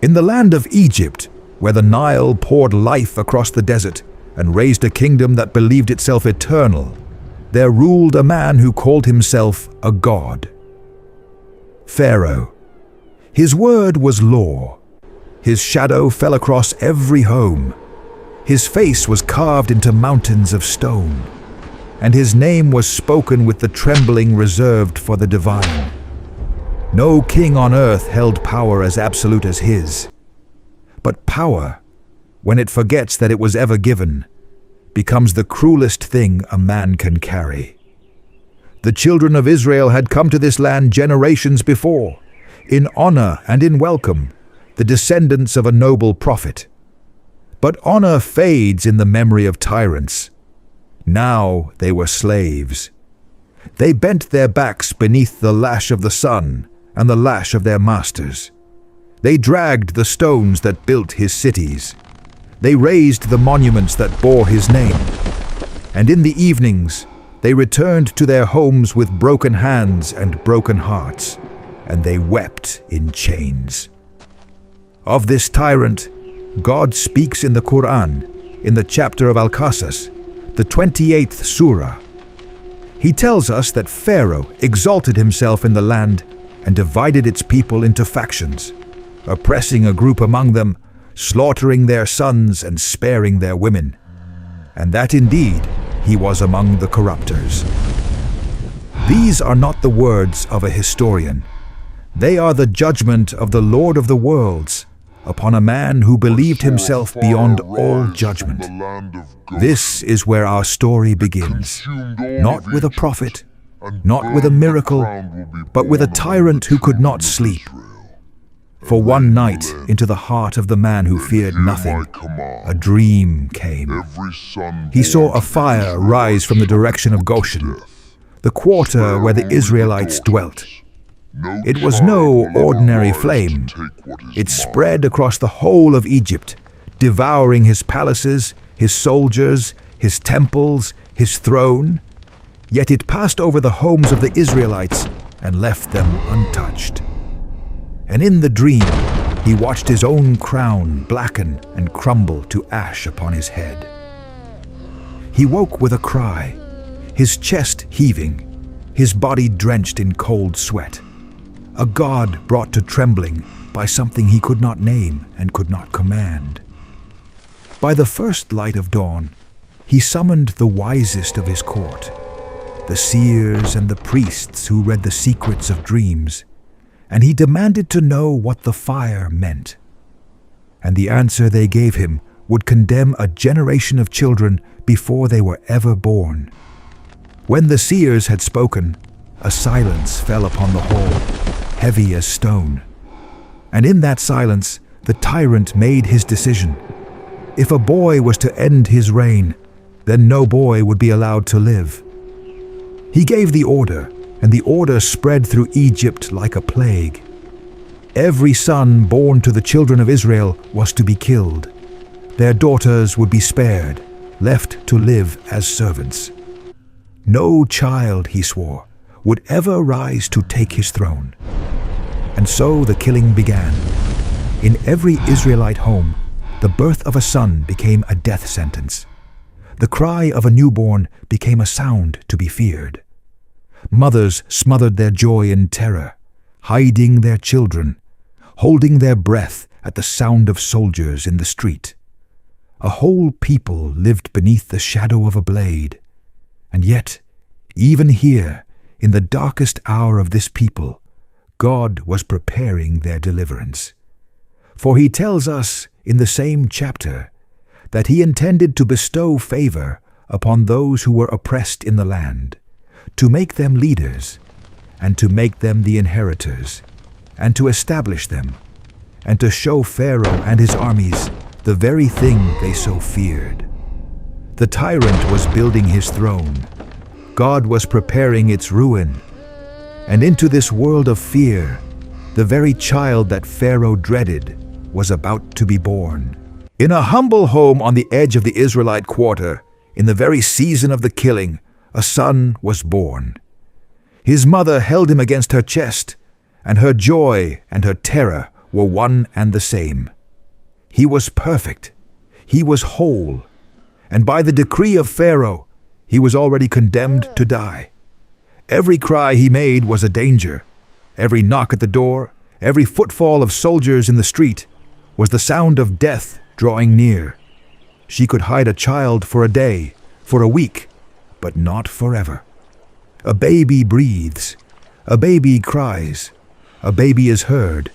In the land of Egypt, where the Nile poured life across the desert and raised a kingdom that believed itself eternal, there ruled a man who called himself a god. Pharaoh. His word was law. His shadow fell across every home. His face was carved into mountains of stone, and his name was spoken with the trembling reserved for the divine. No king on earth held power as absolute as his. But power, when it forgets that it was ever given, becomes the cruelest thing a man can carry. The children of Israel had come to this land generations before, in honor and in welcome, the descendants of a noble prophet. But honor fades in the memory of tyrants. Now they were slaves. They bent their backs beneath the lash of the sun and the lash of their masters. They dragged the stones that built his cities. They raised the monuments that bore his name. And in the evenings, they returned to their homes with broken hands and broken hearts, and they wept in chains. Of this tyrant, God speaks in the Qur'an, in the chapter of Al-Qasas, the 28th surah. He tells us that Pharaoh exalted himself in the land and divided its people into factions, oppressing a group among them, slaughtering their sons and sparing their women, and that indeed he was among the corruptors. These are not the words of a historian. They are the judgment of the Lord of the worlds upon a man who believed himself beyond all judgment. This is where our story begins, not with a prophet, not with a miracle, but with a tyrant who could not sleep. For one night, into the heart of the man who feared nothing, a dream came. He saw a fire rise from the direction of Goshen, the quarter where the Israelites dwelt. It was no ordinary flame. It spread across the whole of Egypt, devouring his palaces, his soldiers, his temples, his throne. Yet it passed over the homes of the Israelites and left them untouched. And in the dream, he watched his own crown blacken and crumble to ash upon his head. He woke with a cry, his chest heaving, his body drenched in cold sweat. A god brought to trembling by something he could not name and could not command. By the first light of dawn, he summoned the wisest of his court, the seers and the priests who read the secrets of dreams, and he demanded to know what the fire meant. And the answer they gave him would condemn a generation of children before they were ever born. When the seers had spoken, a silence fell upon the hall, heavy as stone. And in that silence, the tyrant made his decision. If a boy was to end his reign, then no boy would be allowed to live. He gave the order, and the order spread through Egypt like a plague. Every son born to the children of Israel was to be killed. Their daughters would be spared, left to live as servants. No child, he swore, would ever rise to take his throne. And so the killing began. In every Israelite home, the birth of a son became a death sentence. The cry of a newborn became a sound to be feared. Mothers smothered their joy in terror, hiding their children, holding their breath at the sound of soldiers in the street. A whole people lived beneath the shadow of a blade. And yet, even here, in the darkest hour of this people, God was preparing their deliverance. For he tells us in the same chapter that he intended to bestow favor upon those who were oppressed in the land, to make them leaders, and to make them the inheritors, and to establish them, and to show Pharaoh and his armies the very thing they so feared. The tyrant was building his throne. God was preparing its ruin. And into this world of fear, the very child that Pharaoh dreaded was about to be born. In a humble home on the edge of the Israelite quarter, in the very season of the killing, a son was born. His mother held him against her chest, and her joy and her terror were one and the same. He was perfect, he was whole, and by the decree of Pharaoh, he was already condemned to die. Every cry he made was a danger. Every knock at the door, every footfall of soldiers in the street was the sound of death drawing near. She could hide a child for a day, for a week, but not forever. A baby breathes, a baby cries, a baby is heard,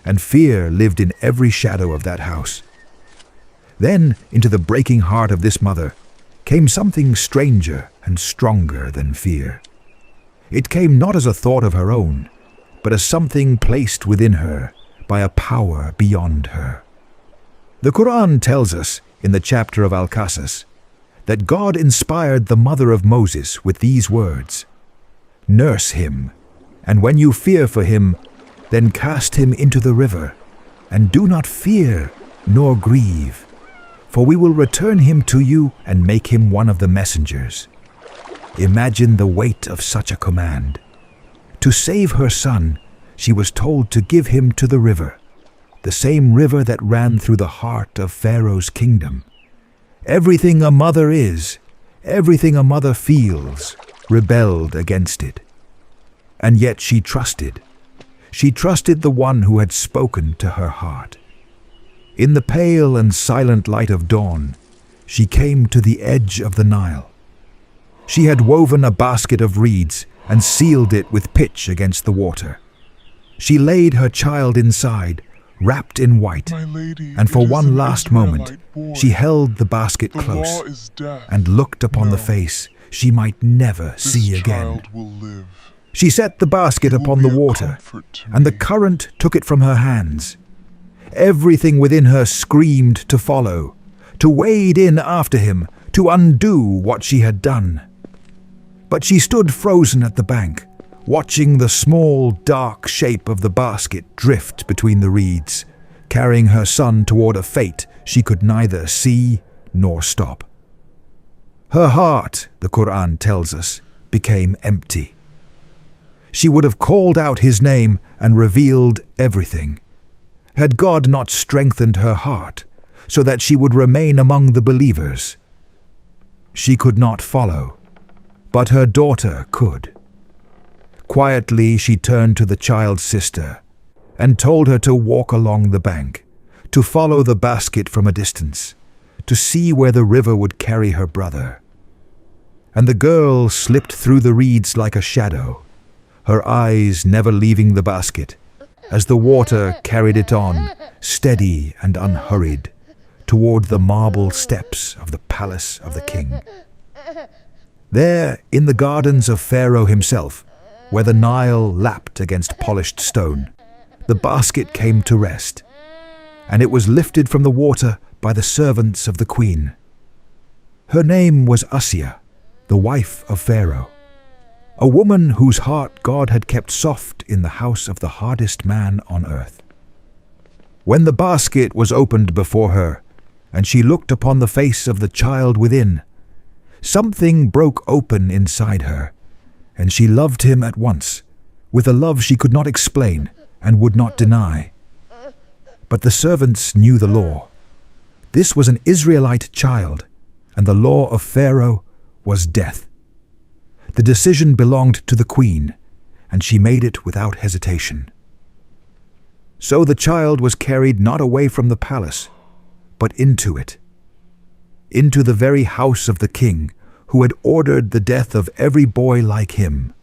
and fear lived in every shadow of that house. Then, into the breaking heart of this mother, came something stranger and stronger than fear. It came not as a thought of her own, but as something placed within her by a power beyond her. The Quran tells us, in the chapter of Al-Qasas, that God inspired the mother of Moses with these words, "Nurse him, and when you fear for him, then cast him into the river, and do not fear nor grieve, for we will return him to you and make him one of the messengers." Imagine the weight of such a command. To save her son, she was told to give him to the river, the same river that ran through the heart of Pharaoh's kingdom. Everything a mother is, everything a mother feels, rebelled against it. And yet she trusted. She trusted the one who had spoken to her heart. In the pale and silent light of dawn, she came to the edge of the Nile. She had woven a basket of reeds and sealed it with pitch against the water. She laid her child inside, wrapped in white, and for one last moment she held the basket close and looked upon the face she might never see again. She set the basket upon the water, and the current took it from her hands. Everything within her screamed to follow, to wade in after him, to undo what she had done. But she stood frozen at the bank, watching the small, dark shape of the basket drift between the reeds, carrying her son toward a fate she could neither see nor stop. Her heart, the Quran tells us, became empty. She would have called out his name and revealed everything, had God not strengthened her heart so that she would remain among the believers. She could not follow, but her daughter could. Quietly she turned to the child's sister and told her to walk along the bank, to follow the basket from a distance, to see where the river would carry her brother. And the girl slipped through the reeds like a shadow, her eyes never leaving the basket, as the water carried it on, steady and unhurried, toward the marble steps of the palace of the king. There, in the gardens of Pharaoh himself, where the Nile lapped against polished stone, the basket came to rest, and it was lifted from the water by the servants of the queen. Her name was Asya, the wife of Pharaoh, a woman whose heart God had kept soft in the house of the hardest man on earth. When the basket was opened before her, and she looked upon the face of the child within, something broke open inside her, and she loved him at once, with a love she could not explain and would not deny. But the servants knew the law. This was an Israelite child, and the law of Pharaoh was death. The decision belonged to the queen, and she made it without hesitation. So the child was carried not away from the palace, but into it, into the very house of the king, who had ordered the death of every boy like him.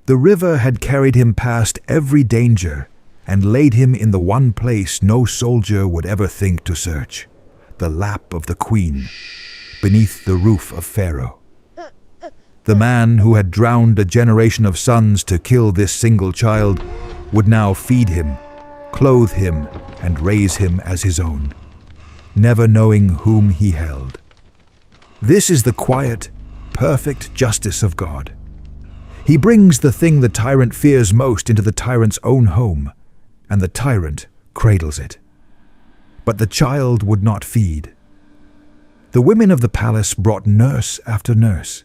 The river had carried him past every danger and laid him in the one place no soldier would ever think to search, the lap of the queen, beneath the roof of Pharaoh. The man who had drowned a generation of sons to kill this single child would now feed him, clothe him, and raise him as his own, never knowing whom he held. This is the quiet, perfect justice of God. He brings the thing the tyrant fears most into the tyrant's own home, and the tyrant cradles it. But the child would not feed. The women of the palace brought nurse after nurse,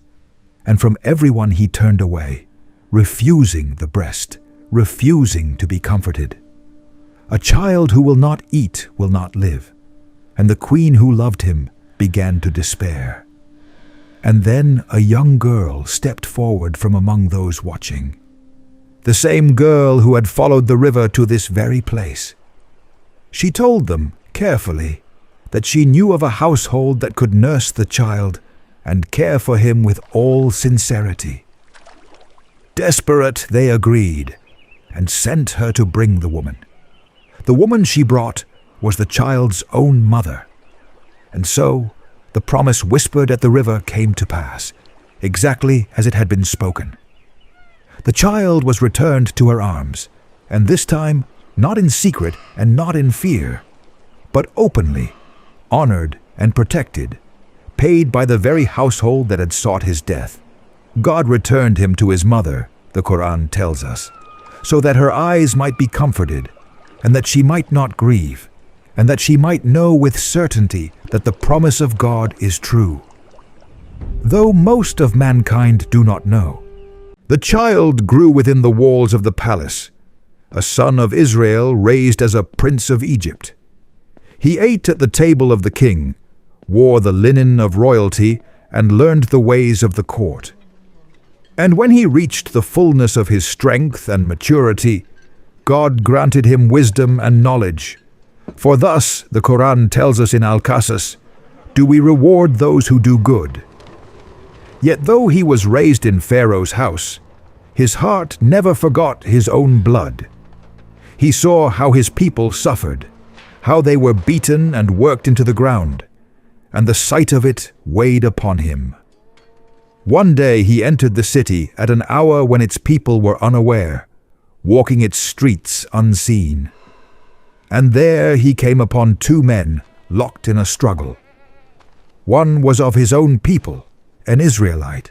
and from everyone he turned away, refusing the breast, refusing to be comforted. A child who will not eat will not live. And the queen who loved him began to despair. And then a young girl stepped forward from among those watching. The same girl who had followed the river to this very place. She told them, carefully, that she knew of a household that could nurse the child and care for him with all sincerity. Desperate, they agreed, and sent her to bring the woman. The woman she brought was the child's own mother. And so, the promise whispered at the river came to pass, exactly as it had been spoken. The child was returned to her arms, and this time not in secret and not in fear, but openly, honored and protected, paid by the very household that had sought his death. God returned him to his mother, the Quran tells us, so that her eyes might be comforted, and that she might not grieve, and that she might know with certainty that the promise of God is true. Though most of mankind do not know, the child grew within the walls of the palace, a son of Israel raised as a prince of Egypt. He ate at the table of the king, wore the linen of royalty, and learned the ways of the court. And when he reached the fullness of his strength and maturity, God granted him wisdom and knowledge. For thus, the Quran tells us in Al-Qasas, do we reward those who do good. Yet though he was raised in Pharaoh's house, his heart never forgot his own blood. He saw how his people suffered, how they were beaten and worked into the ground, and the sight of it weighed upon him. One day he entered the city at an hour when its people were unaware, walking its streets unseen. And there he came upon two men locked in a struggle. One was of his own people, an Israelite.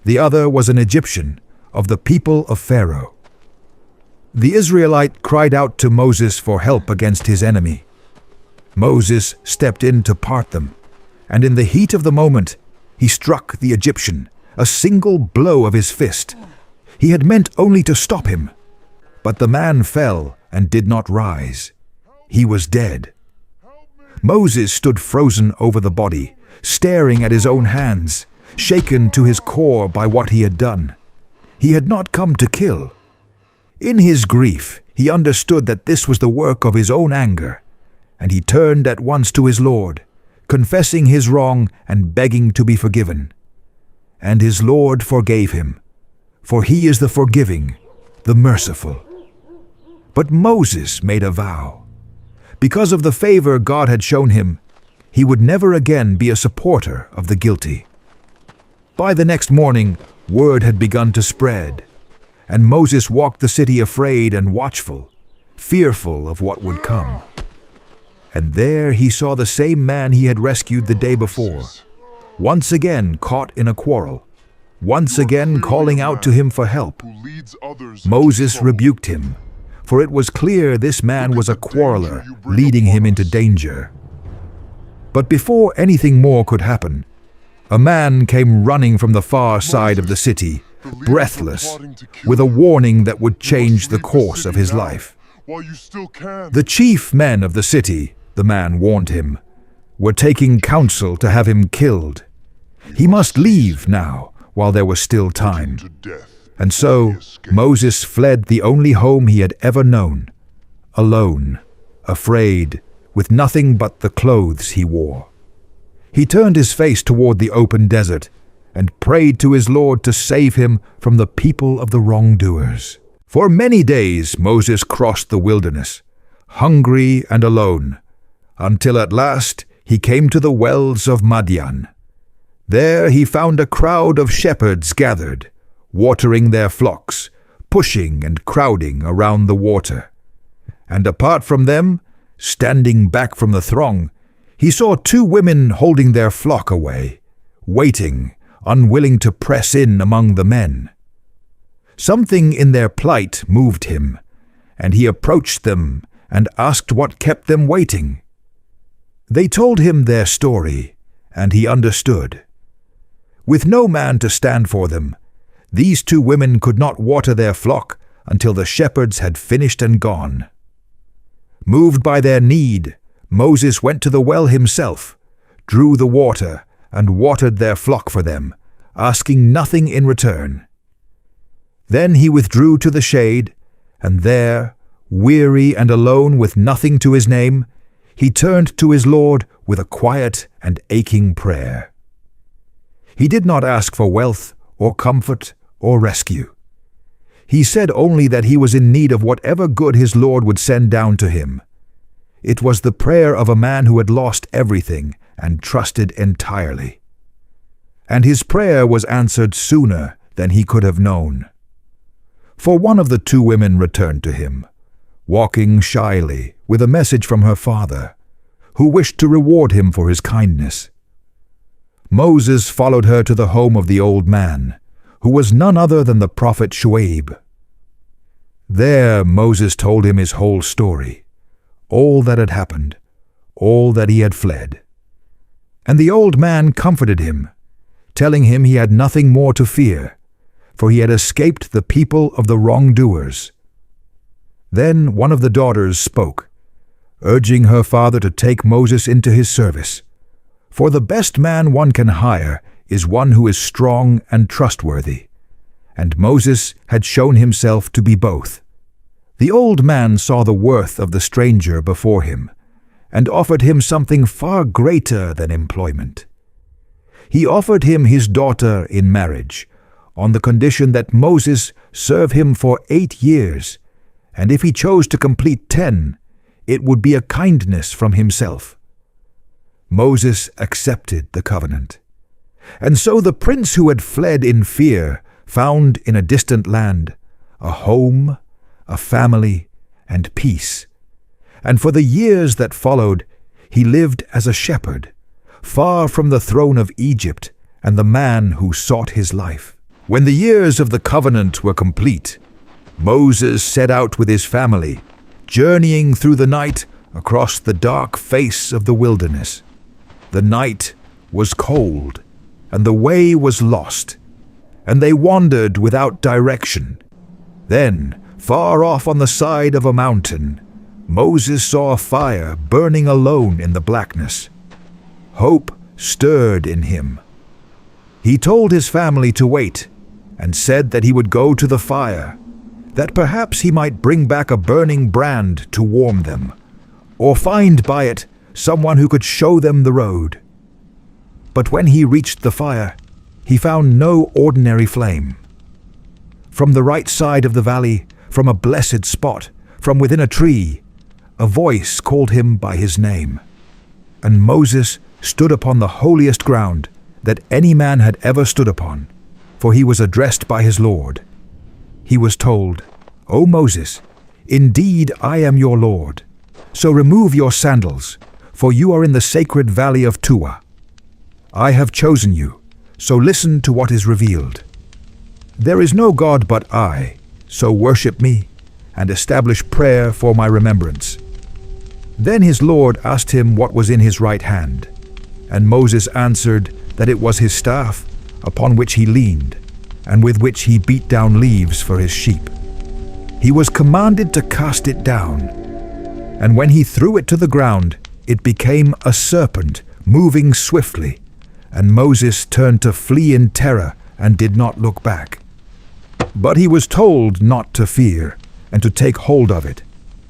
The other was an Egyptian, of the people of Pharaoh. The Israelite cried out to Moses for help against his enemy. Moses stepped in to part them, and in the heat of the moment, he struck the Egyptian, a single blow of his fist. He had meant only to stop him, but the man fell and did not rise. He was dead. Moses stood frozen over the body, staring at his own hands, shaken to his core by what he had done. He had not come to kill. In his grief, he understood that this was the work of his own anger, and he turned at once to his Lord, confessing his wrong and begging to be forgiven. And his Lord forgave him, for he is the forgiving, the merciful. But Moses made a vow. Because of the favor God had shown him, he would never again be a supporter of the guilty. By the next morning, word had begun to spread, and Moses walked the city afraid and watchful, fearful of what would come. And there he saw the same man he had rescued the day before, once again caught in a quarrel, once again calling out to him for help. Moses rebuked him, for it was clear this man was a quarreler, leading him into danger. But before anything more could happen, a man came running from the far side of the city, breathless, with a warning that would change the course of his life. The chief men of the city, the man warned him, were taking counsel to have him killed. He must leave now, while there was still time. And so Moses fled the only home he had ever known, alone, afraid, with nothing but the clothes he wore. He turned his face toward the open desert and prayed to his Lord to save him from the people of the wrongdoers. For many days Moses crossed the wilderness, hungry and alone, until at last he came to the wells of Midian. There he found a crowd of shepherds gathered, watering their flocks, pushing and crowding around the water. And apart from them, standing back from the throng, he saw two women holding their flock away, waiting, unwilling to press in among the men. Something in their plight moved him, and he approached them and asked what kept them waiting. They told him their story, and he understood. With no man to stand for them, these two women could not water their flock until the shepherds had finished and gone. Moved by their need, Moses went to the well himself, drew the water, and watered their flock for them, asking nothing in return. Then he withdrew to the shade, and there, weary and alone with nothing to his name, he turned to his Lord with a quiet and aching prayer. He did not ask for wealth or comfort or rescue. He said only that he was in need of whatever good his Lord would send down to him. It was the prayer of a man who had lost everything and trusted entirely. And his prayer was answered sooner than he could have known. For one of the two women returned to him, walking shyly with a message from her father, who wished to reward him for his kindness. Moses followed her to the home of the old man, who was none other than the prophet Shuaib. There Moses told him his whole story, all that had happened, all that he had fled. And the old man comforted him, telling him he had nothing more to fear, for he had escaped the people of the wrongdoers. Then one of the daughters spoke, urging her father to take Moses into his service, for the best man one can hire is one who is strong and trustworthy, and Moses had shown himself to be both. The old man saw the worth of the stranger before him, and offered him something far greater than employment. He offered him his daughter in marriage, on the condition that Moses serve him for 8 years, and if he chose to complete 10, it would be a kindness from himself. Moses accepted the covenant. And so the prince who had fled in fear found in a distant land a home, a family, and peace. And for the years that followed, he lived as a shepherd, far from the throne of Egypt and the man who sought his life. When the years of the covenant were complete, Moses set out with his family, journeying through the night across the dark face of the wilderness. The night was cold, and the way was lost, and they wandered without direction. Then, far off on the side of a mountain, Moses saw a fire burning alone in the blackness. Hope stirred in him. He told his family to wait, and said that he would go to the fire, that perhaps he might bring back a burning brand to warm them, or find by it someone who could show them the road. But when he reached the fire, he found no ordinary flame. From the right side of the valley, from a blessed spot, from within a tree, a voice called him by his name. And Moses stood upon the holiest ground that any man had ever stood upon, for he was addressed by his Lord. He was told, "O Moses, indeed I am your Lord. So remove your sandals, for you are in the sacred valley of Tuwa. I have chosen you, so listen to what is revealed. There is no God but I, so worship me, and establish prayer for my remembrance." Then his Lord asked him what was in his right hand, and Moses answered that it was his staff, upon which he leaned, and with which he beat down leaves for his sheep. He was commanded to cast it down, and when he threw it to the ground, it became a serpent, moving swiftly, and Moses turned to flee in terror and did not look back. But he was told not to fear, and to take hold of it,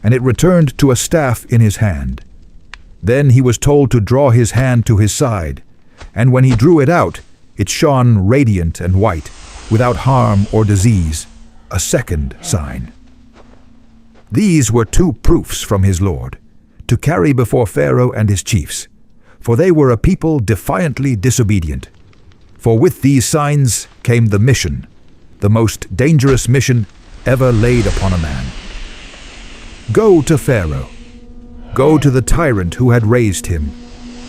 and it returned to a staff in his hand. Then he was told to draw his hand to his side, and when he drew it out, it shone radiant and white, without harm or disease, a second sign. These were 2 proofs from his Lord, to carry before Pharaoh and his chiefs, for they were a people defiantly disobedient. For with these signs came the mission, the most dangerous mission ever laid upon a man. Go to Pharaoh. Go to the tyrant who had raised him,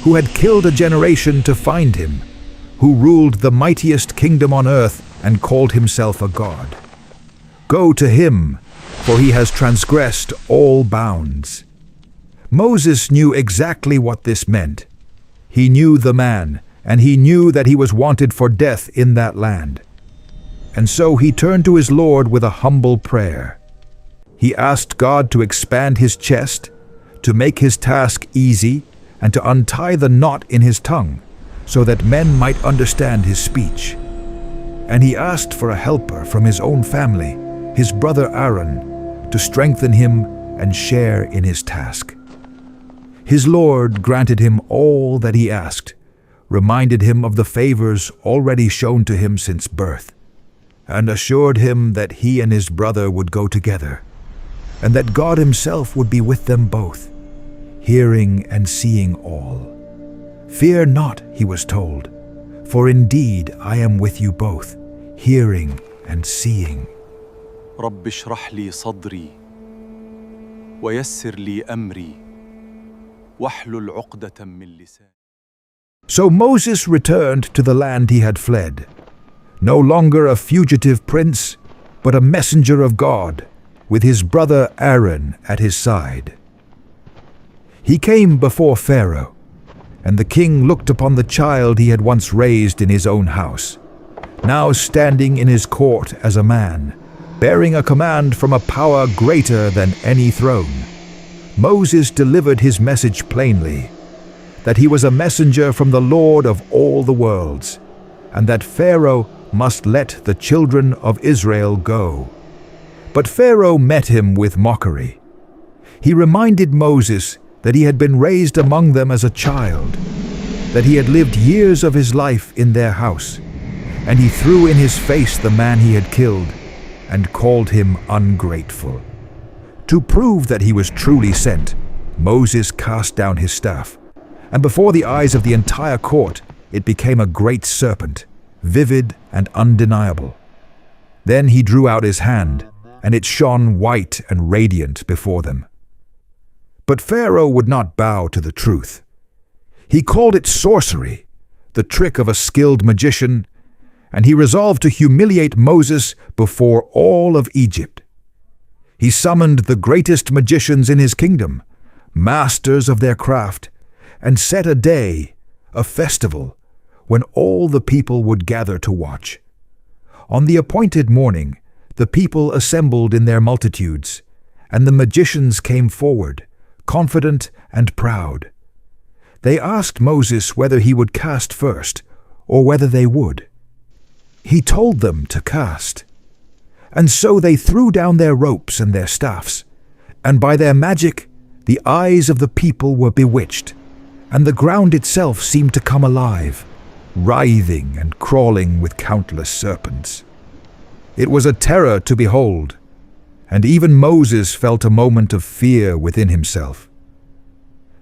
who had killed a generation to find him, who ruled the mightiest kingdom on earth and called himself a god. Go to him, for he has transgressed all bounds. Moses knew exactly what this meant. He knew the man, and he knew that he was wanted for death in that land. And so he turned to his Lord with a humble prayer. He asked God to expand his chest to make his task easy and to untie the knot in his tongue, so that men might understand his speech. And he asked for a helper from his own family, his brother Aaron, to strengthen him and share in his task. His Lord granted him all that he asked, reminded him of the favors already shown to him since birth, and assured him that he and his brother would go together, and that God himself would be with them both, hearing and seeing all. "Fear not," he was told, "for indeed I am with you both, hearing and seeing." رب اشرح لي صدري ويسر لي أمري واحلل عقدة من لساني. So Moses returned to the land he had fled, no longer a fugitive prince, but a messenger of God, with his brother Aaron at his side. He came before Pharaoh, and the king looked upon the child he had once raised in his own house, now standing in his court as a man, bearing a command from a power greater than any throne. Moses delivered his message plainly, that he was a messenger from the Lord of all the worlds, and that Pharaoh must let the children of Israel go. But Pharaoh met him with mockery. He reminded Moses that he had been raised among them as a child, that he had lived years of his life in their house, and he threw in his face the man he had killed and called him ungrateful. To prove that he was truly sent, Moses cast down his staff, and before the eyes of the entire court it became a great serpent, vivid and undeniable. Then he drew out his hand, and it shone white and radiant before them. But Pharaoh would not bow to the truth. He called it sorcery, the trick of a skilled magician, and he resolved to humiliate Moses before all of Egypt. He summoned the greatest magicians in his kingdom, masters of their craft, and set a day, a festival, when all the people would gather to watch. On the appointed morning, the people assembled in their multitudes, and the magicians came forward, confident and proud. They asked Moses whether he would cast first, or whether they would. He told them to cast. And so they threw down their ropes and their staffs, and by their magic the eyes of the people were bewitched, and the ground itself seemed to come alive, writhing and crawling with countless serpents. It was a terror to behold, and even Moses felt a moment of fear within himself.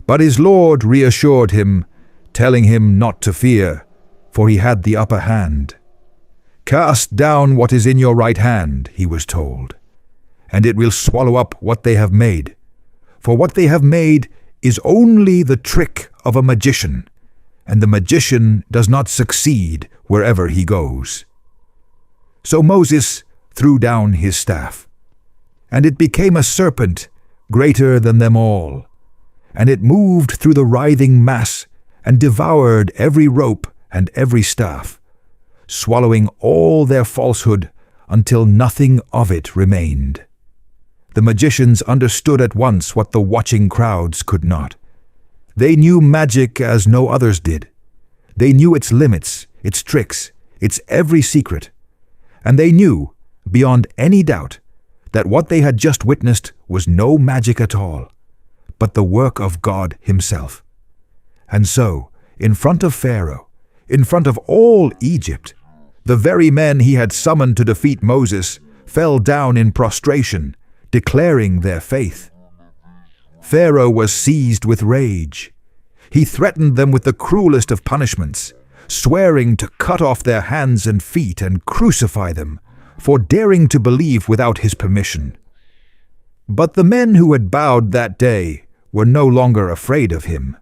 But his Lord reassured him, telling him not to fear, for he had the upper hand. "Cast down what is in your right hand," he was told, "and it will swallow up what they have made. For what they have made is only the trick of a magician, and the magician does not succeed wherever he goes." So Moses threw down his staff, and it became a serpent greater than them all, and it moved through the writhing mass and devoured every rope and every staff, swallowing all their falsehood until nothing of it remained. The magicians understood at once what the watching crowds could not. They knew magic as no others did. They knew its limits, its tricks, its every secret. And they knew, beyond any doubt, that what they had just witnessed was no magic at all, but the work of God himself. And so, in front of Pharaoh, in front of all Egypt, the very men he had summoned to defeat Moses fell down in prostration, declaring their faith. Pharaoh was seized with rage. He threatened them with the cruelest of punishments, swearing to cut off their hands and feet and crucify them for daring to believe without his permission. But the men who had bowed that day were no longer afraid of him.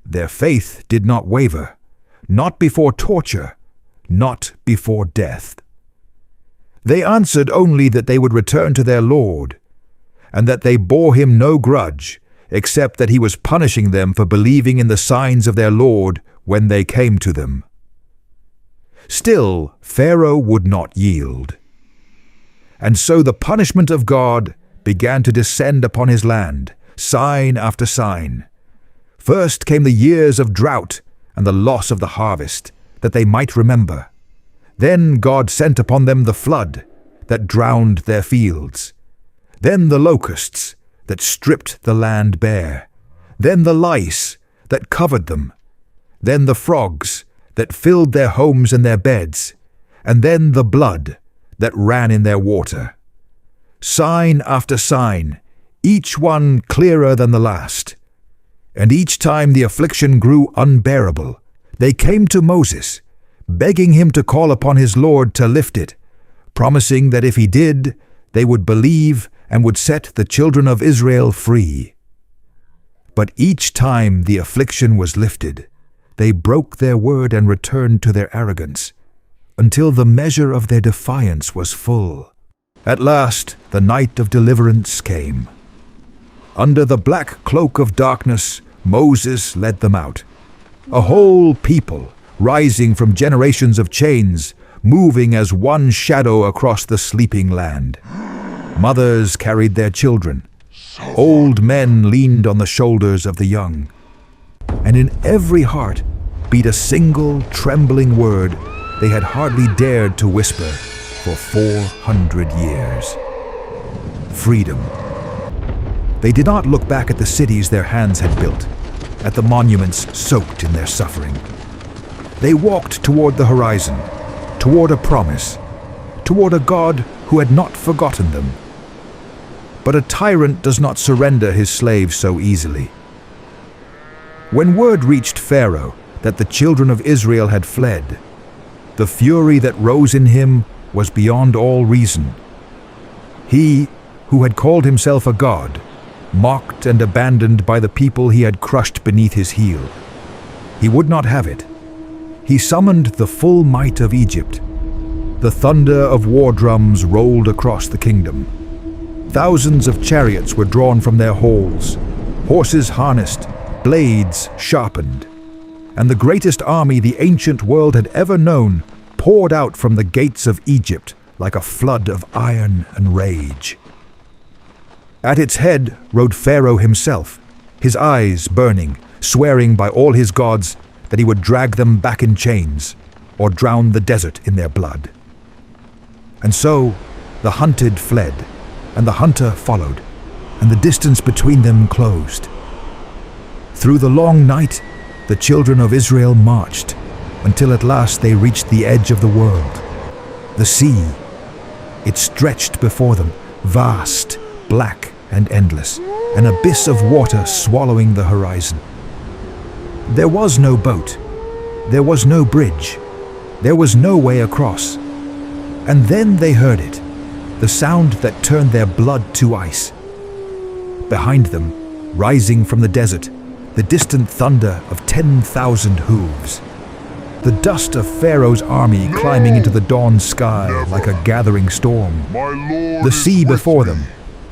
Their faith did not waver, not before torture, not before death. They answered only that they would return to their Lord, and that they bore him no grudge, except that he was punishing them for believing in the signs of their Lord when they came to them. Still, Pharaoh would not yield. And so the punishment of God began to descend upon his land, sign after sign. First came the years of drought and the loss of the harvest, that they might remember. Then God sent upon them the flood that drowned their fields. Then the locusts that stripped the land bare. Then the lice that covered them. Then the frogs that filled their homes and their beds. And then the blood that ran in their water. Sign after sign, each one clearer than the last. And each time the affliction grew unbearable, they came to Moses, begging him to call upon his Lord to lift it, promising that if he did, they would believe and would set the children of Israel free. But each time the affliction was lifted, they broke their word and returned to their arrogance, until the measure of their defiance was full. At last the night of deliverance came. Under the black cloak of darkness, Moses led them out, a whole people rising from generations of chains, moving as one shadow across the sleeping land. Mothers carried their children. Old men leaned on the shoulders of the young. And in every heart beat a single trembling word they had hardly dared to whisper for 400 years. Freedom. They did not look back at the cities their hands had built, at the monuments soaked in their suffering. They walked toward the horizon, toward a promise, toward a God who had not forgotten them. But a tyrant does not surrender his slaves so easily. When word reached Pharaoh that the children of Israel had fled, the fury that rose in him was beyond all reason. He, who had called himself a god, mocked and abandoned by the people he had crushed beneath his heel. He would not have it. He summoned the full might of Egypt. The thunder of war drums rolled across the kingdom. Thousands of chariots were drawn from their halls, horses harnessed, blades sharpened. And the greatest army the ancient world had ever known poured out from the gates of Egypt like a flood of iron and rage. At its head rode Pharaoh himself, his eyes burning, swearing by all his gods that he would drag them back in chains or drown the desert in their blood. And so the hunted fled, and the hunter followed, and the distance between them closed. Through the long night, the children of Israel marched, until at last they reached the edge of the world. The sea. It stretched before them, vast, black and endless, an abyss of water swallowing the horizon. There was no boat. There was no bridge. There was no way across. And then they heard it, the sound that turned their blood to ice. Behind them, rising from the desert, the distant thunder of 10,000 hooves. The dust of Pharaoh's army climbing into the dawn sky like a gathering storm. The sea before them,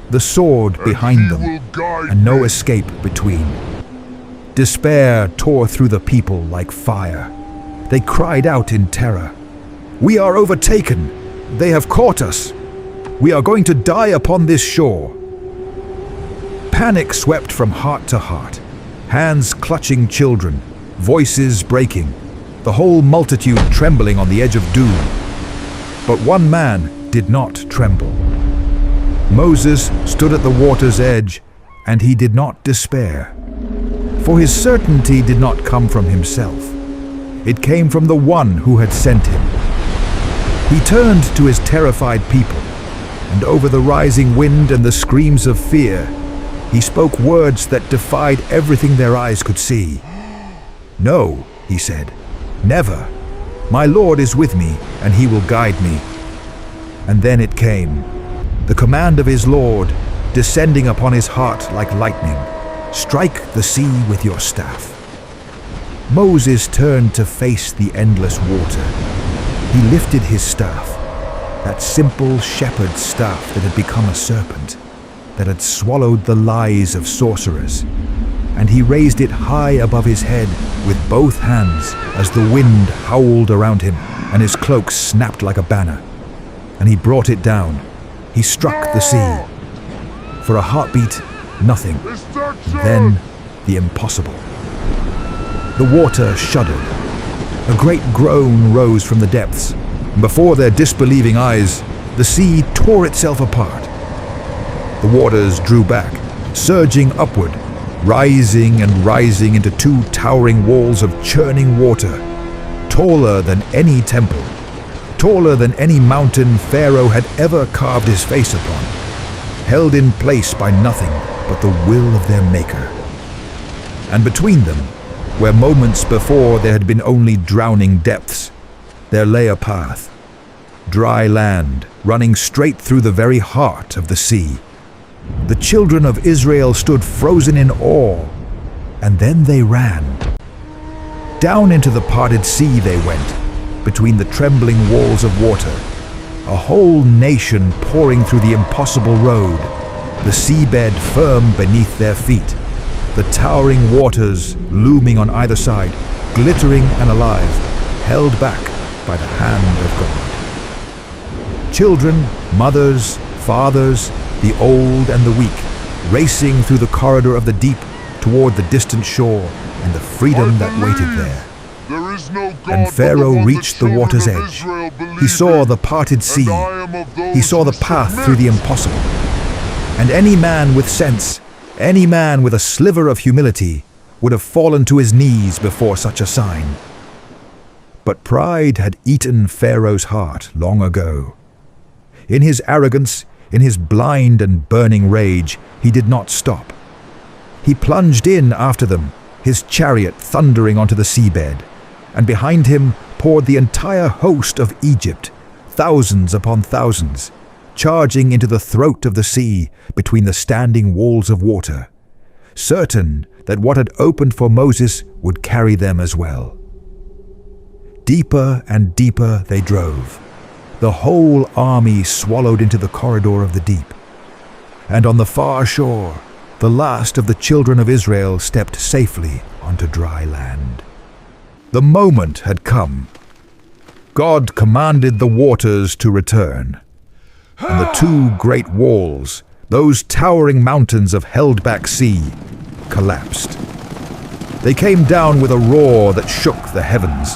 the sword behind them, and no escape between. Despair tore through the people like fire. They cried out in terror, "We are overtaken! They have caught us! We are going to die upon this shore!" Panic swept from heart to heart, hands clutching children, voices breaking, the whole multitude trembling on the edge of doom. But one man did not tremble. Moses stood at the water's edge, and he did not despair. For his certainty did not come from himself. It came from the one who had sent him. He turned to his terrified people, and over the rising wind and the screams of fear, he spoke words that defied everything their eyes could see. "No," he said, "never. My Lord is with me, and he will guide me." And then it came, the command of his Lord, descending upon his heart like lightning. "Strike the sea with your staff." Moses turned to face the endless water. He lifted his staff, that simple shepherd's staff that had become a serpent, that had swallowed the lies of sorcerers, and he raised it high above his head with both hands as the wind howled around him and his cloak snapped like a banner. And he brought it down. He struck the sea. For a heartbeat, nothing. Then the impossible. The water shuddered. A great groan rose from the depths, and before their disbelieving eyes, the sea tore itself apart. The waters drew back, surging upward, rising and rising into two towering walls of churning water, taller than any temple, taller than any mountain Pharaoh had ever carved his face upon, held in place by nothing but the will of their maker. And between them, where moments before there had been only drowning depths, there lay a path, dry land running straight through the very heart of the sea. The children of Israel stood frozen in awe, and then they ran. Down into the parted sea they went, between the trembling walls of water, a whole nation pouring through the impossible road, the seabed firm beneath their feet, the towering waters looming on either side, glittering and alive, held back by the hand of God. Children, mothers, fathers, the old and the weak, racing through the corridor of the deep toward the distant shore and the freedom that waited there. And Pharaoh reached the water's edge. He saw the parted sea. He saw the path through the impossible. And any man with sense, any man with a sliver of humility, would have fallen to his knees before such a sign. But pride had eaten Pharaoh's heart long ago. In his arrogance, in his blind and burning rage, he did not stop. He plunged in after them, his chariot thundering onto the seabed, and behind him poured the entire host of Egypt, thousands upon thousands, charging into the throat of the sea between the standing walls of water, certain that what had opened for Moses would carry them as well. Deeper and deeper they drove, the whole army swallowed into the corridor of the deep. And on the far shore, the last of the children of Israel stepped safely onto dry land. The moment had come. God commanded the waters to return, and the two great walls, those towering mountains of held-back sea, collapsed. They came down with a roar that shook the heavens,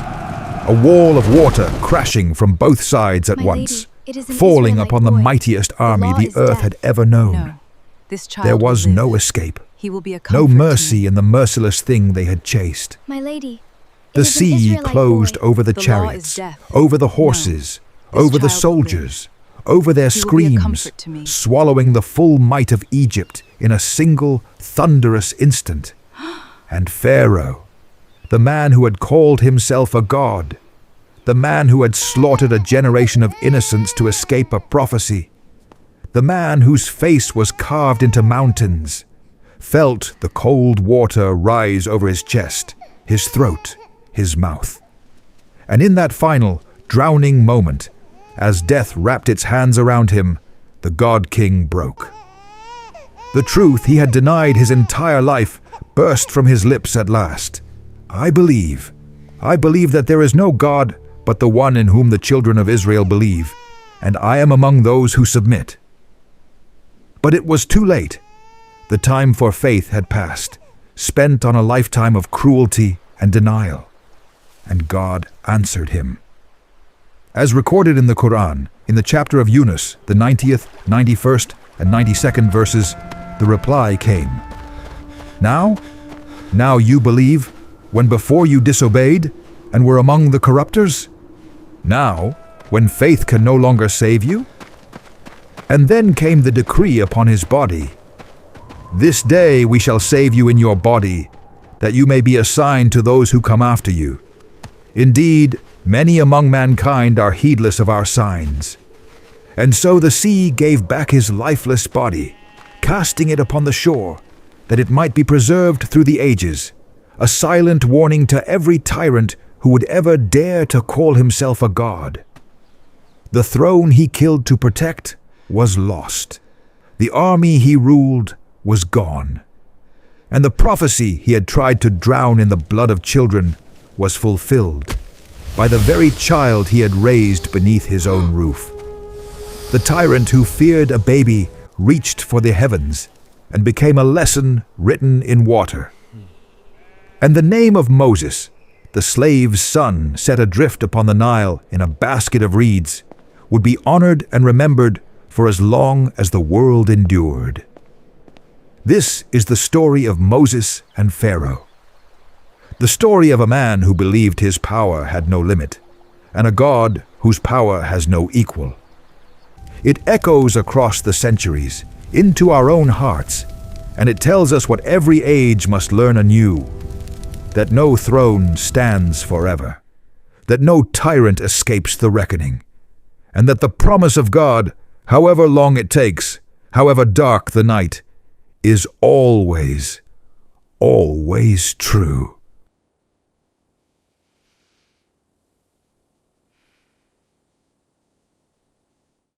a wall of water crashing from both sides at once, falling upon the mightiest army the earth had ever known. There was no escape, no mercy in the merciless thing they had chased. My lady, the sea closed over the chariots, over the horses, over the soldiers, over their screams, swallowing the full might of Egypt in a single thunderous instant. And Pharaoh, the man who had called himself a god, the man who had slaughtered a generation of innocents to escape a prophecy, the man whose face was carved into mountains, felt the cold water rise over his chest, his throat, his mouth. And in that final, drowning moment, as death wrapped its hands around him, the God-King broke. The truth he had denied his entire life burst from his lips at last. I believe that there is no God but the one in whom the children of Israel believe, and I am among those who submit. But it was too late. The time for faith had passed, spent on a lifetime of cruelty and denial. And God answered him. As recorded in the Quran, in the chapter of Yunus, the 90th, 91st, and 92nd verses, the reply came. Now you believe, when before you disobeyed and were among the corrupters? Now, when faith can no longer save you? And then came the decree upon his body. This day we shall save you in your body, that you may be a sign to those who come after you. Indeed, many among mankind are heedless of our signs. And so the sea gave back his lifeless body, casting it upon the shore, that it might be preserved through the ages, a silent warning to every tyrant who would ever dare to call himself a god. The throne he killed to protect was lost. The army he ruled was gone. And the prophecy he had tried to drown in the blood of children was fulfilled by the very child he had raised beneath his own roof. The tyrant who feared a baby reached for the heavens, and became a lesson written in water. And the name of Moses, the slave's son set adrift upon the Nile in a basket of reeds, would be honored and remembered for as long as the world endured. This is the story of Moses and Pharaoh. The story of a man who believed his power had no limit, and a God whose power has no equal. It echoes across the centuries, into our own hearts, and it tells us what every age must learn anew: that no throne stands forever, that no tyrant escapes the reckoning, and that the promise of God, however long it takes, however dark the night, is always, always true.